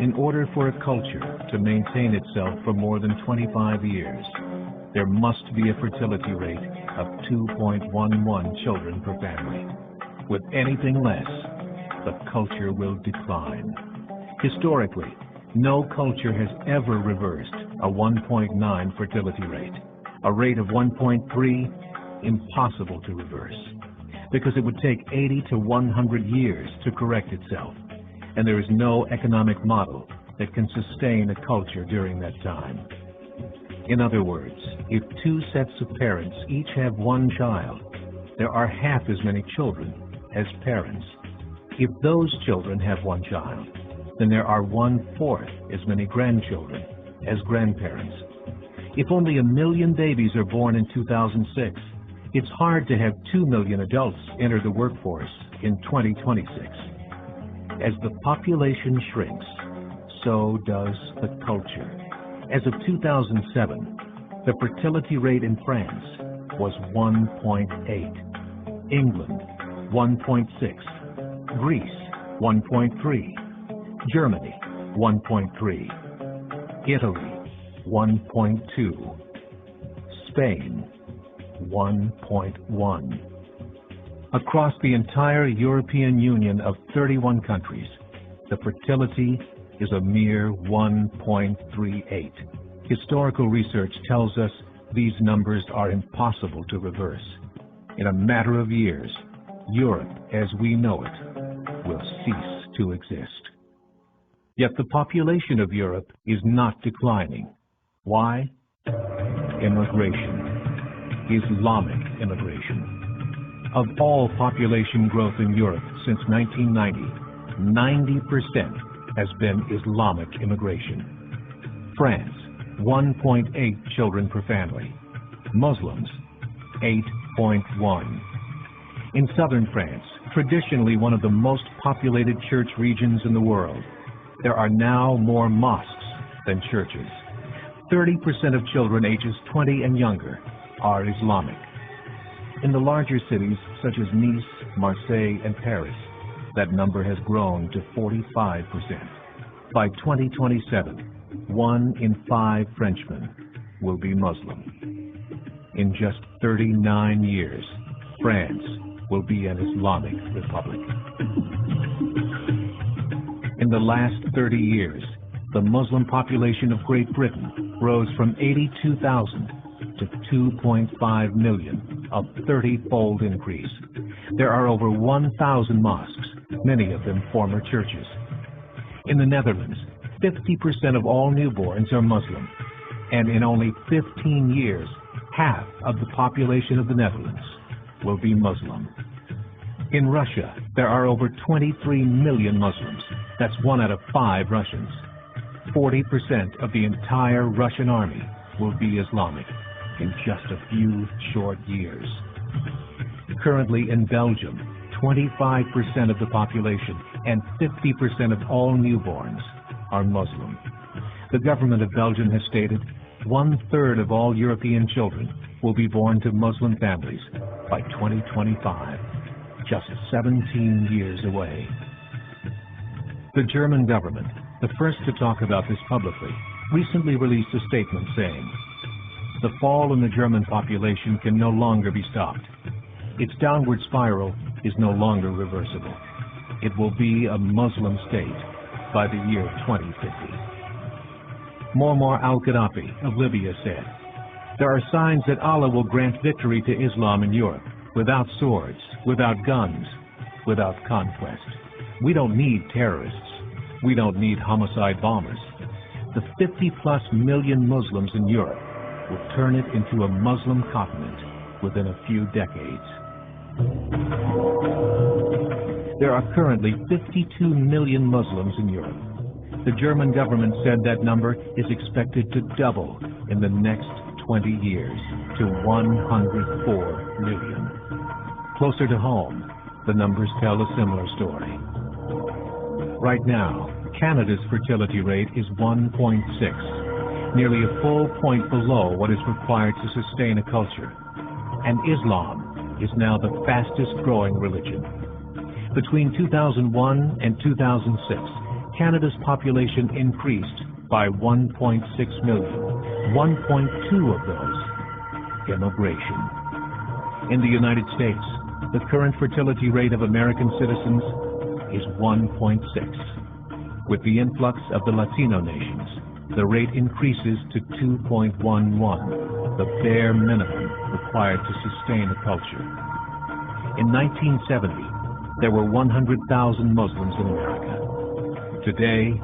In order for a culture to maintain itself for more than 25 years, there must be a fertility rate of 2.11 children per family. With anything less, the culture will decline. Historically, no culture has ever reversed a 1.9 fertility rate. A rate of 1.3, impossible to reverse, because it would take 80 to 100 years to correct itself, and there is no economic model that can sustain a culture during that time. In other words, if two sets of parents each have one child, there are half as many children as parents. If those children have one child, then there are 1/4 as many grandchildren as grandparents. If only 1 million babies are born in 2006, it's hard to have 2 million adults enter the workforce in 2026. As the population shrinks, so does the culture. As of 2007, the fertility rate in France was 1.8, England 1.6, Greece 1.3, Germany 1.3, Italy 1.2, Spain 1.1. Across the entire European Union of 31 countries, the fertility is a mere 1.38. Historical research tells us these numbers are impossible to reverse. In a matter of years, Europe as we know it will cease to exist. Yet the population of Europe is not declining. Why? Immigration. Islamic immigration. Of all population growth in Europe since 1990, 90% has been Islamic immigration. France, 1.8 children per family. Muslims, 8.1. In southern France, traditionally one of the most populated church regions in the world, there are now more mosques than churches. 30% of children ages 20 and younger are Islamic. In the larger cities such as Nice, Marseille, and Paris, that number has grown to 45%. By 2027, 1 in 5 Frenchmen will be Muslim. In just 39 years, France will be an Islamic republic. In the last 30 years, the Muslim population of Great Britain rose from 82,000 to 2.5 million, a 30-fold increase. There are over 1,000 mosques, many of them former churches. In the Netherlands, 50% of all newborns are Muslim, and in only 15 years, half of the population of the Netherlands will be Muslim. In Russia, there are over 23 million Muslims. That's 1 out of 5 Russians. 40% of the entire Russian army will be Islamic in just a few short years. Currently in Belgium, 25% of the population and 50% of all newborns are Muslim. The government of Belgium has stated 1/3 of all European children will be born to Muslim families by 2025, just 17 years away. The German government, the first to talk about this publicly, recently released a statement saying, "The fall in the German population can no longer be stopped. Its downward spiral is no longer reversible. It will be a Muslim state by the year 2050. Muammar al-Gaddafi of Libya said, "There are signs that Allah will grant victory to Islam in Europe, without swords, without guns, without conquest. We don't need terrorists. We don't need homicide bombers. The 50+ million Muslims in Europe will turn it into a Muslim continent within a few decades." There are currently 52 million Muslims in Europe. The German government said that number is expected to double in the next 20 years to 104 million. Closer to home, the numbers tell a similar story. Right now, Canada's fertility rate is 1.6, nearly a full point below what is required to sustain a culture. And Islam is now the fastest growing religion. Between 2001 and 2006, Canada's population increased by 1.6 million, 1.2 of those immigration. In the United States, the current fertility rate of American citizens is 1.6. With the influx of the Latino nations, the rate increases to 2.11, the bare minimum required to sustain a culture. In 1970, there were 100,000 Muslims in America. Today,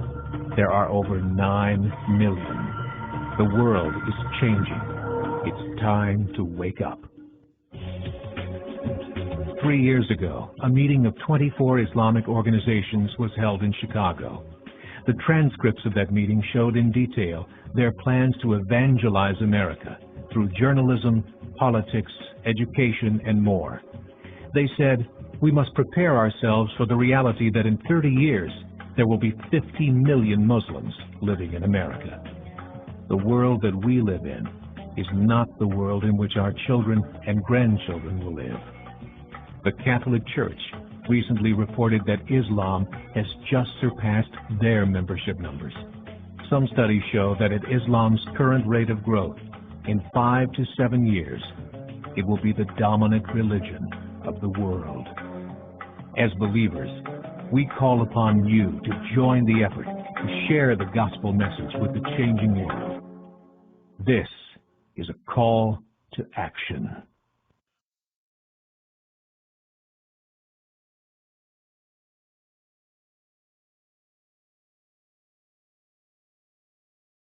there are over 9 million. The world is changing. It's time to wake up. 3 years ago, a meeting of 24 Islamic organizations was held in Chicago. The transcripts of that meeting showed in detail their plans to evangelize America through journalism, politics, education, and more. They said, we must prepare ourselves for the reality that in 30 years, there will be 50 million Muslims living in America. The world that we live in is not the world in which our children and grandchildren will live. The Catholic Church recently reported that Islam has just surpassed their membership numbers. Some studies show that at Islam's current rate of growth, in 5 to 7 years, it will be the dominant religion of the world. As believers, we call upon you to join the effort to share the gospel message with the changing world. This is a call to action.